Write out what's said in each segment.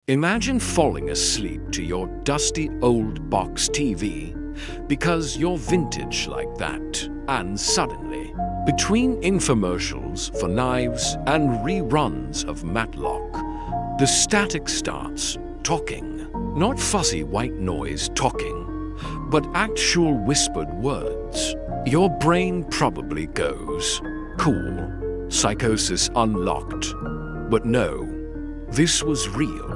Imagine falling asleep to your dusty old box TV because you're vintage like that, and suddenly, between infomercials for knives and reruns of Matlock, the static starts talking. Not fuzzy white noise talking, but actual whispered words. Your brain probably goes, cool, psychosis unlocked. But no, this was real.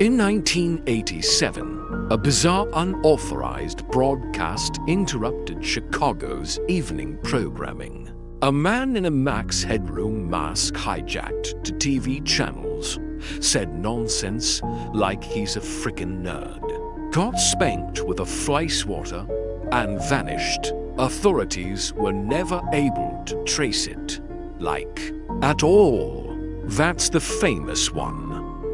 In 1987, a bizarre unauthorized broadcast interrupted Chicago's evening programming. A man in a Max Headroom mask hijacked to TV channels, said nonsense like he's a frickin' nerd, got spanked with a fly swatter, and vanished. Authorities were never able to trace it, like, at all. That's the famous one.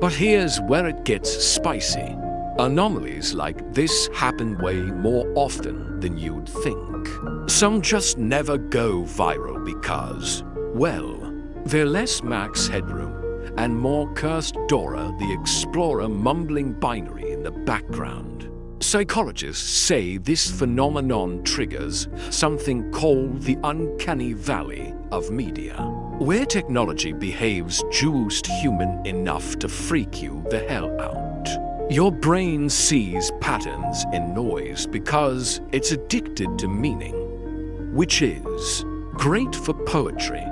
But here's where it gets spicy. Anomalies like this happen way more often than you'd think. Some just never go viral because, well, they're less Max Headroom and more cursed Dora the Explorer mumbling binary in the background. Psychologists say this phenomenon triggers something called the uncanny valley of media, where technology behaves juiced human enough to freak you the hell out. Your brain sees patterns in noise because it's addicted to meaning, which is great for poetry,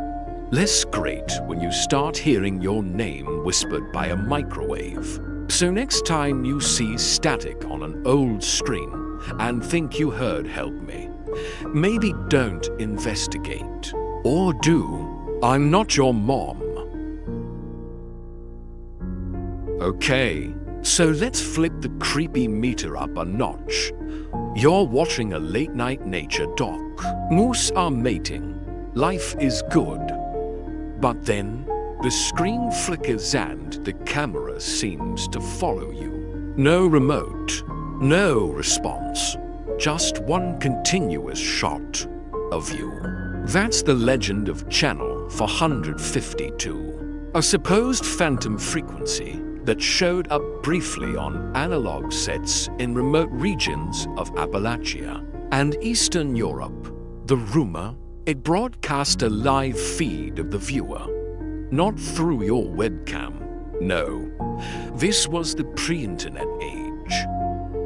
less great when you start hearing your name whispered by a microwave. So next time you see static on an old screen and think you heard "help me," maybe don't investigate. Or do. I'm not your mom. Okay, so let's flip the creepy meter up a notch. You're watching a late-night nature doc. Moose are mating. Life is good. But then, the screen flickers and the camera seems to follow you. No remote, no response, just one continuous shot of you. That's the legend of Channel 452, a supposed phantom frequency that showed up briefly on analog sets in remote regions of Appalachia and Eastern Europe. The rumor, it broadcast a live feed of the viewer, not through your webcam. No, this was the pre-internet age.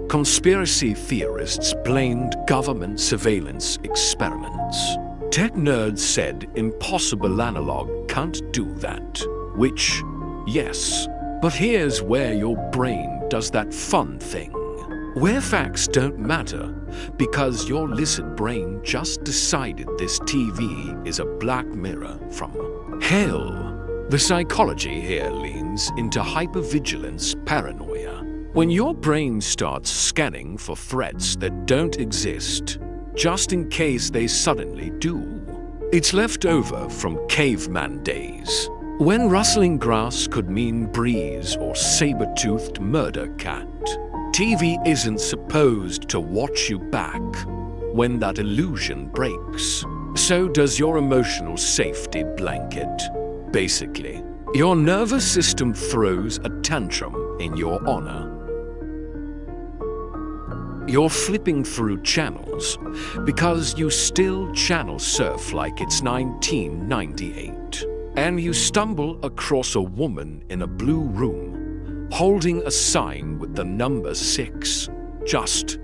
Conspiracy theorists blamed government surveillance experiments. Tech nerds said impossible analog can't do that, which, yes, but here's where your brain does that fun thing, where facts don't matter because your lizard brain just decided this TV is a Black Mirror from hell. The psychology here leans into hypervigilance paranoia. When your brain starts scanning for threats that don't exist, just in case they suddenly do. It's left over from caveman days, when rustling grass could mean breeze or saber-toothed murder cat. TV isn't supposed to watch you back when that illusion breaks. So does your emotional safety blanket. Basically, your nervous system throws a tantrum in your honor. You're flipping through channels because you still channel surf like it's 1998. And you stumble across a woman in a blue room holding a sign with the number 6. Just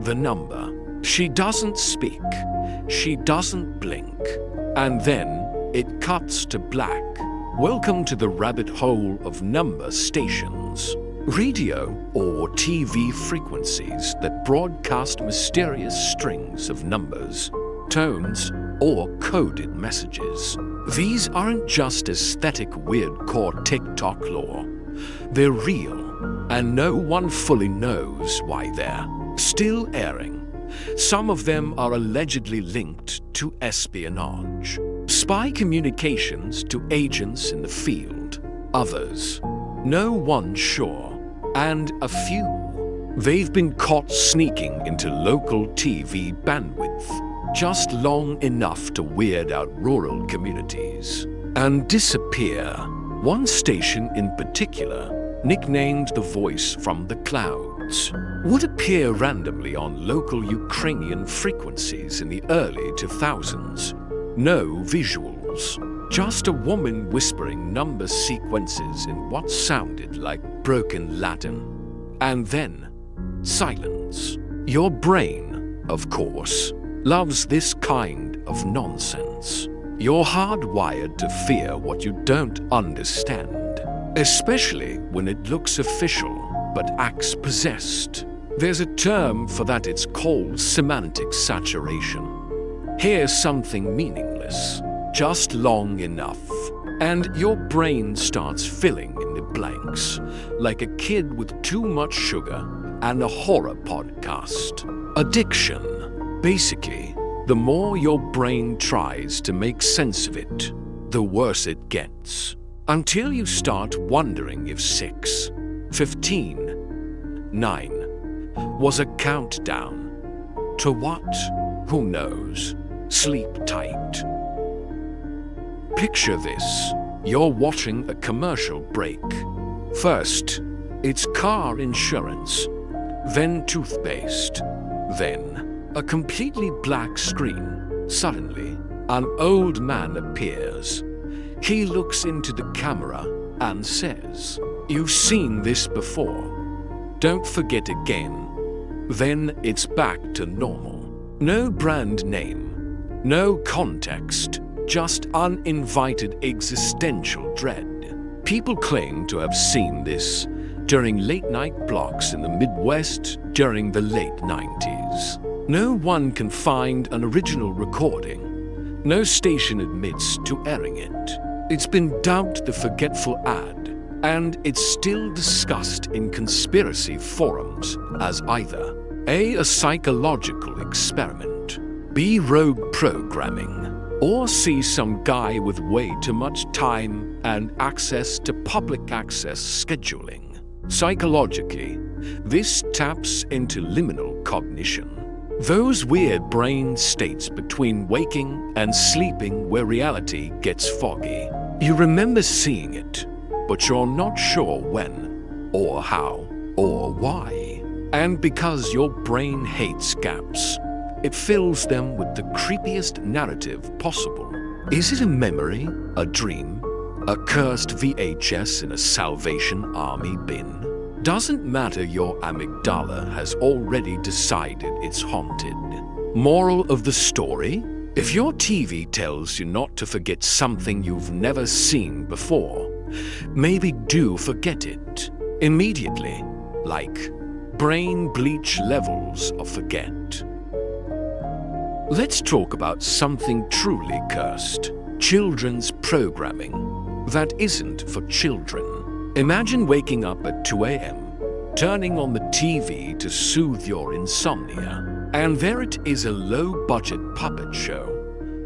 the number. She doesn't speak. She doesn't blink. And then it cuts to black. Welcome to the rabbit hole of number stations. Radio or TV frequencies that broadcast mysterious strings of numbers, tones, or coded messages. These aren't just aesthetic weirdcore TikTok lore. They're real, and no one fully knows why they're still airing. Some of them are allegedly linked to espionage, spy communications to agents in the field. Others, no one's sure. And a few, they've been caught sneaking into local TV bandwidth, just long enough to weird out rural communities and disappear. One station in particular nicknamed the voice from the clouds, would appear randomly on local Ukrainian frequencies in the early 2000s. No visuals, just a woman whispering number sequences in what sounded like broken Latin. And then, silence. Your brain, of course, loves this kind of nonsense. You're hardwired to fear what you don't understand, especially when it looks official but acts possessed. There's a term for that, it's called semantic saturation. Hear something meaningless, just long enough, and your brain starts filling in the blanks, like a kid with too much sugar and a horror podcast. Addiction. Basically, the more your brain tries to make sense of it, the worse it gets. Until you start wondering if 6, 15, 9 was a countdown. To what? Who knows? Sleep tight. Picture this. You're watching a commercial break. First, it's car insurance, then toothpaste, then a completely black screen. Suddenly, an old man appears. He looks into the camera and says, "You've seen this before. Don't forget again." Then it's back to normal. No brand name, no context, just uninvited existential dread. People claim to have seen this during late-night blocks in the Midwest during the late 90s. No one can find an original recording. No station admits to airing it. It's been dubbed the forgetful ad, and it's still discussed in conspiracy forums as either A, a psychological experiment, B, rogue programming, or C, some guy with way too much time and access to public access scheduling. Psychologically, this taps into liminal cognition. Those weird brain states between waking and sleeping where reality gets foggy. You remember seeing it, but you're not sure when, or how, or why. And because your brain hates gaps, it fills them with the creepiest narrative possible. Is it a memory, a dream, a cursed VHS in a Salvation Army bin? Doesn't matter, your amygdala has already decided it's haunted. Moral of the story? If your TV tells you not to forget something you've never seen before, maybe do forget it immediately, like brain bleach levels of forget. Let's talk about something truly cursed: children's programming that isn't for children. Imagine waking up at 2 a.m., turning on the TV to soothe your insomnia, and there it is, a low-budget puppet show.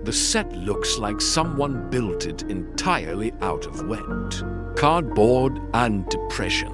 The set looks like someone built it entirely out of wet, cardboard, and depression.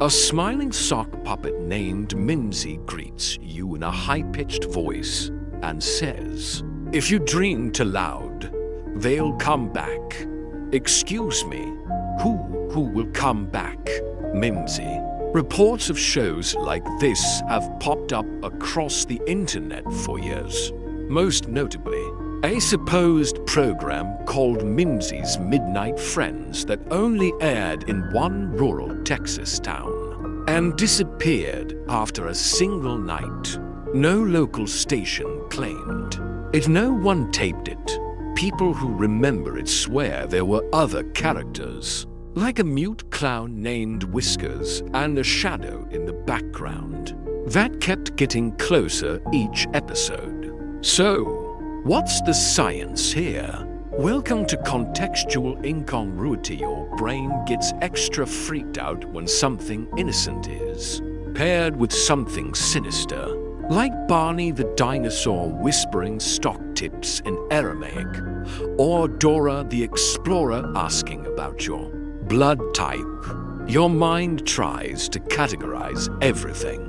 A smiling sock puppet named Mimsy greets you in a high-pitched voice and says, "If you dream too loud, they'll come back." Excuse me, who will come back, Mimsy? Reports of shows like this have popped up across the internet for years. Most notably, a supposed program called Mimsy's Midnight Friends that only aired in one rural Texas town and disappeared after a single night. No local station claimed it. No one taped it. People who remember it swear there were other characters, like a mute clown named Whiskers and a shadow in the background, that kept getting closer each episode. So, what's the science here? Welcome to contextual incongruity. Your brain gets extra freaked out when something innocent is paired with something sinister, like Barney the dinosaur whispering stock tips in Aramaic, or Dora the explorer asking about your blood type. Your mind tries to categorize everything.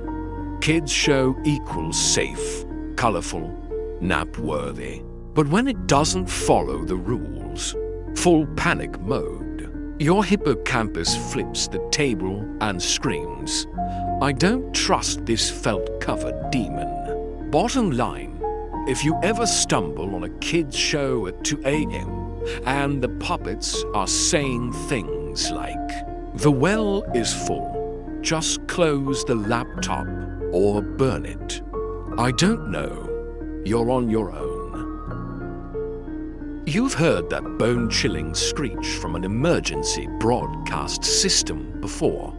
Kids show equals safe, colorful, nap-worthy. But when it doesn't follow the rules, full panic mode. Your hippocampus flips the table and screams, "I don't trust this felt-covered demon." Bottom line, if you ever stumble on a kids' show at 2 a.m. and the puppets are saying things like, "The well is full, just close the laptop or burn it," I don't know, you're on your own. You've heard that bone-chilling screech from an emergency broadcast system before.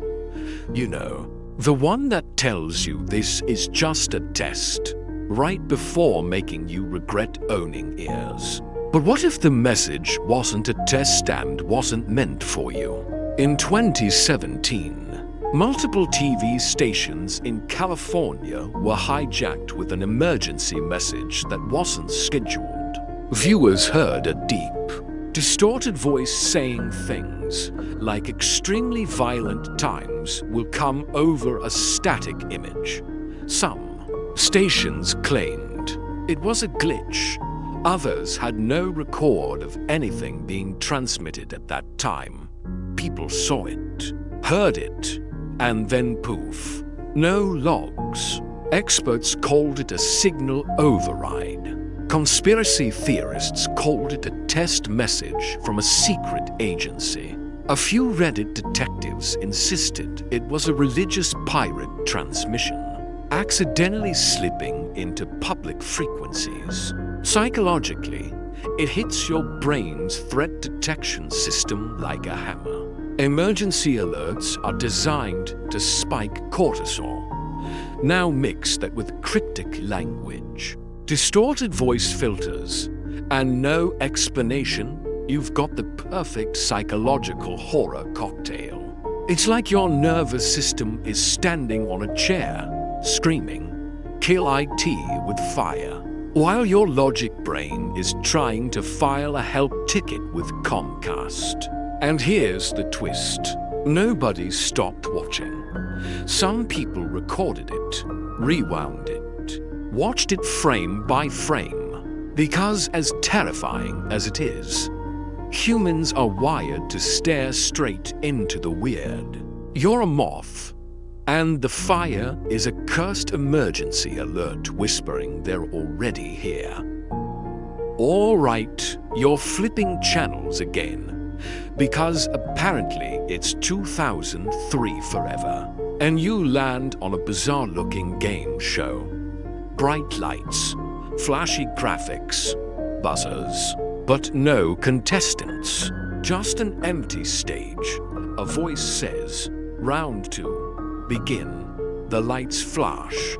You know, the one that tells you this is just a test, right before making you regret owning ears. But what if the message wasn't a test and wasn't meant for you? In 2017, multiple TV stations in California were hijacked with an emergency message that wasn't scheduled. Viewers heard a deep, distorted voice saying things like extremely violent times will come over a static image. Some stations claimed it was a glitch. Others had no record of anything being transmitted at that time. People saw it, heard it, and then poof, no logs. Experts called it a signal override. Conspiracy theorists called it a test message from a secret agency. A few Reddit detectives insisted it was a religious pirate transmission, accidentally slipping into public frequencies. Psychologically, it hits your brain's threat detection system like a hammer. Emergency alerts are designed to spike cortisol. Now mix that with cryptic language, distorted voice filters, and no explanation, you've got the perfect psychological horror cocktail. It's like your nervous system is standing on a chair, screaming, "Kill IT with fire," while your logic brain is trying to file a help ticket with Comcast. And here's the twist. Nobody stopped watching. Some people recorded it, rewound it, watched it frame by frame, because as terrifying as it is, humans are wired to stare straight into the weird. You're a moth, and the fire is a cursed emergency alert whispering they're already here. All right, you're flipping channels again, because apparently it's 2003 forever, and you land on a bizarre-looking game show. Bright lights, flashy graphics, buzzers, but no contestants. Just an empty stage. A voice says, "Round 2, begin." The lights flash.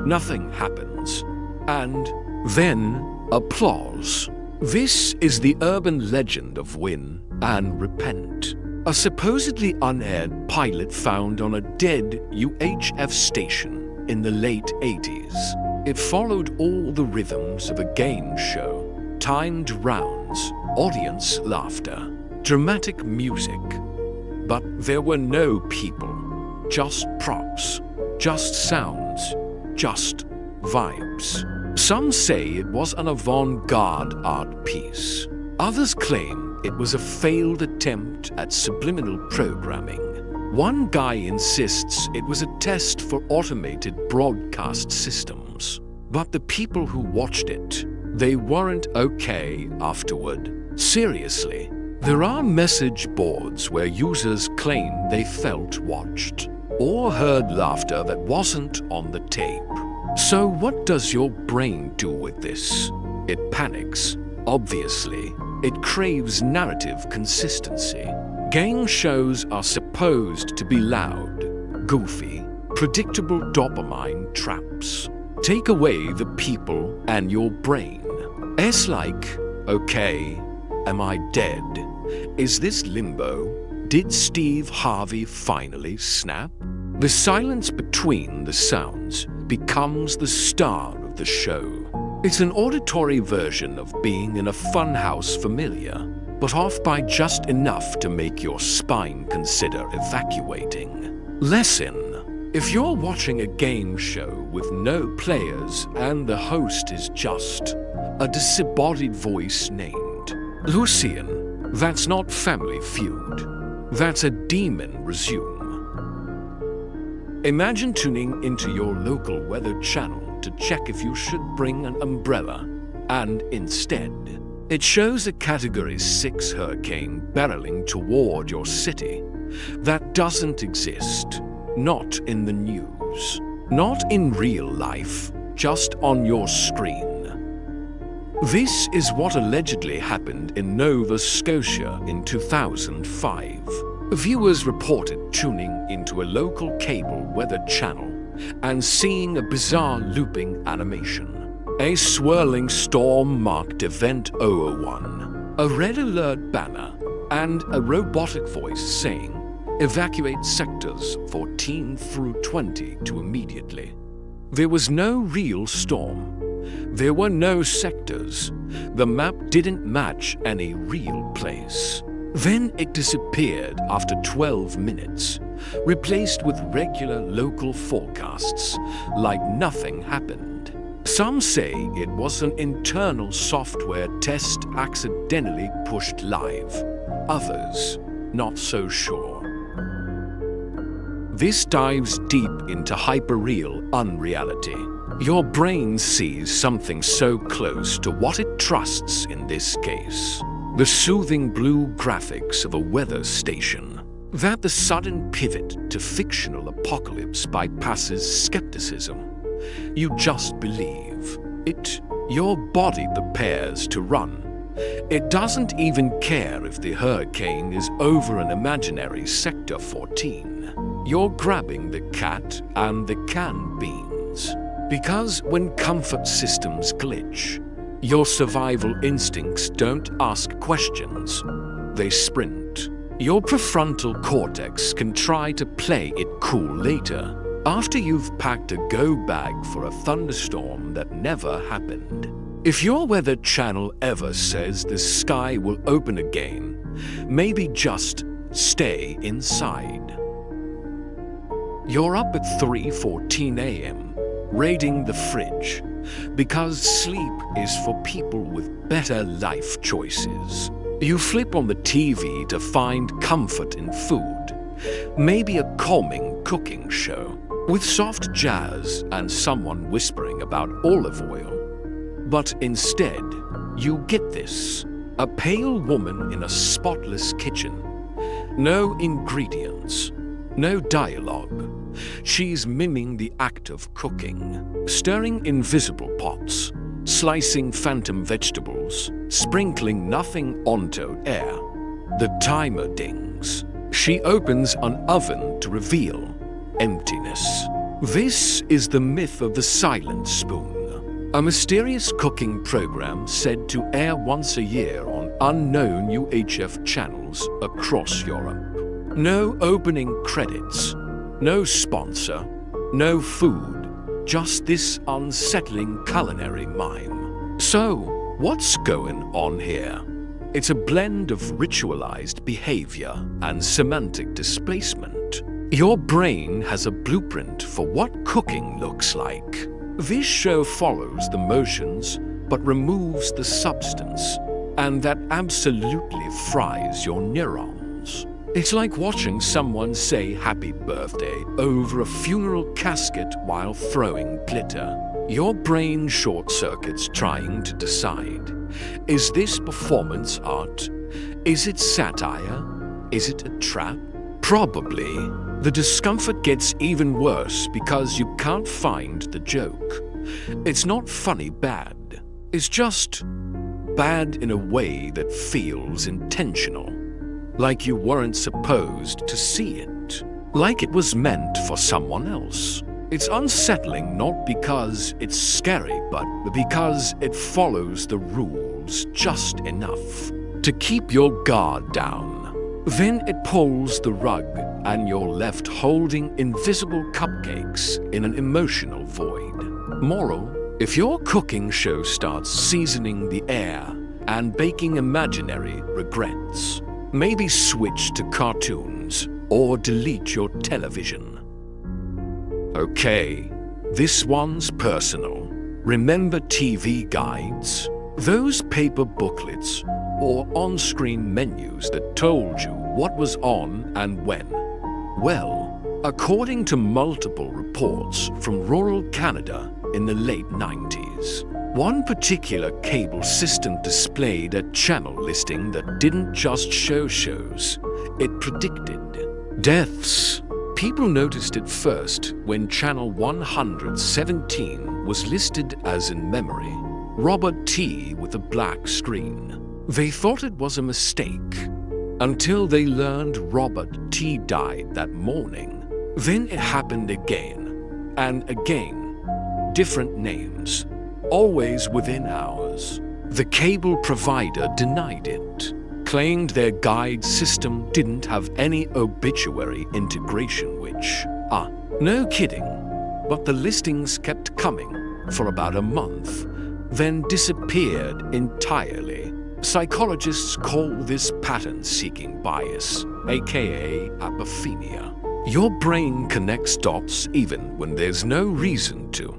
Nothing happens. And then applause. This is the urban legend of Win and Repent, a supposedly unaired pilot found on a dead UHF station in the late 80s. It followed all the rhythms of a game show, timed rounds, audience laughter, dramatic music. But there were no people, just props, just sounds, just vibes. Some say it was an avant-garde art piece. Others claim it was a failed attempt at subliminal programming. One guy insists it was a test for automated broadcast systems. But the people who watched it, they weren't okay afterward. Seriously, there are message boards where users claim they felt watched or heard laughter that wasn't on the tape. So what does your brain do with this? It panics. Obviously, it craves narrative consistency. Game shows are supposed to be loud, goofy, predictable dopamine traps. Take away the people and your brain. It's like, okay, am I dead? Is this limbo? Did Steve Harvey finally snap? The silence between the sounds becomes the star of the show. It's an auditory version of being in a funhouse familiar, but off by just enough to make your spine consider evacuating. Lesson: if you're watching a game show with no players and the host is just a disembodied voice named Lucian, that's not Family Feud. that a demon resume. Imagine tuning into your local weather channel to check if you should bring an umbrella, and instead, it shows a Category 6 hurricane barreling toward your city. That doesn't exist. Not in the news. Not in real life, just on your screen. This is what allegedly happened in Nova Scotia in 2005. Viewers reported tuning into a local cable weather channel and seeing a bizarre looping animation. A swirling storm-marked Event 001, a red alert banner, and a robotic voice saying, "Evacuate sectors 14 through 20 to immediately." There was no real storm. There were no sectors. The map didn't match any real place. Then it disappeared after 12 minutes, replaced with regular local forecasts, like nothing happened. Some say it was an internal software test accidentally pushed live. Others, not so sure. This dives deep into hyperreal unreality. Your brain sees something so close to what it trusts in this case. The soothing blue graphics of a weather station, that the sudden pivot to fictional apocalypse bypasses skepticism. You just believe it. Your body prepares to run. It doesn't even care if the hurricane is over an imaginary Sector 14. You're grabbing the cat and the canned beans. Because when comfort systems glitch, your survival instincts don't ask questions. They sprint. Your prefrontal cortex can try to play it cool later, after you've packed a go bag for a thunderstorm that never happened. If your weather channel ever says the sky will open again, maybe just stay inside. You're up at 3:14 a.m., raiding the fridge, because sleep is for people with better life choices. You flip on the TV to find comfort in food, maybe a calming cooking show, with soft jazz and someone whispering about olive oil. But instead, you get this: a pale woman in a spotless kitchen. No ingredients, no dialogue. She's miming the act of cooking, stirring invisible pots, slicing phantom vegetables, sprinkling nothing onto air. The timer dings. She opens an oven to reveal emptiness. This is the myth of the silent spoon, a mysterious cooking program said to air once a year on unknown UHF channels across Europe. No opening credits, no sponsor, no food, just this unsettling culinary mime. So, what's going on here? It's a blend of ritualized behavior and semantic displacement. Your brain has a blueprint for what cooking looks like. This show follows the motions but removes the substance, and that absolutely fries your neurons. It's like watching someone say happy birthday over a funeral casket while throwing glitter. Your brain short-circuits trying to decide. Is this performance art? Is it satire? Is it a trap? Probably. The discomfort gets even worse because you can't find the joke. It's not funny bad. It's just bad in a way that feels intentional. Like you weren't supposed to see it. Like it was meant for someone else. It's unsettling not because it's scary, but because it follows the rules just enough to keep your guard down. Then it pulls the rug and you're left holding invisible cupcakes in an emotional void. Moral: if your cooking show starts seasoning the air and baking imaginary regrets, maybe switch to cartoons or delete your television. Okay, this one's personal. Remember TV guides? Those paper booklets or on-screen menus that told you what was on and when? Well, according to multiple reports from rural Canada in the late 90s, one particular cable system displayed a channel listing that didn't just show shows, it predicted deaths. People noticed it first when channel 117 was listed as in memory, Robert T with a black screen. They thought it was a mistake until they learned Robert T died that morning. Then it happened again and again, different names, always within hours. The cable provider denied it, claimed their guide system didn't have any obituary integration, which, no kidding. But the listings kept coming for about a month, then disappeared entirely. Psychologists call this pattern-seeking bias, aka apophenia. Your brain connects dots even when there's no reason to.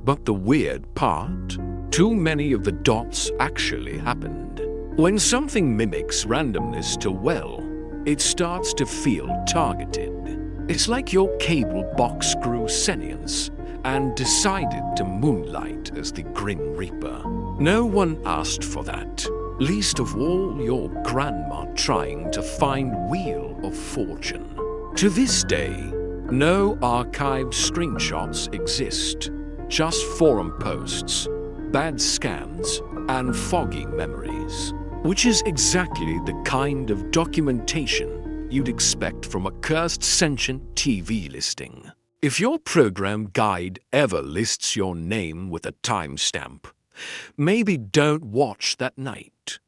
But the weird part, too many of the dots actually happened. When something mimics randomness too well, it starts to feel targeted. It's like your cable box grew sentience and decided to moonlight as the Grim Reaper. No one asked for that, least of all your grandma trying to find Wheel of Fortune. To this day, no archived screenshots exist, just forum posts, bad scans, and foggy memories, which is exactly the kind of documentation you'd expect from a cursed sentient TV listing. If your program guide ever lists your name with a timestamp, maybe don't watch that night.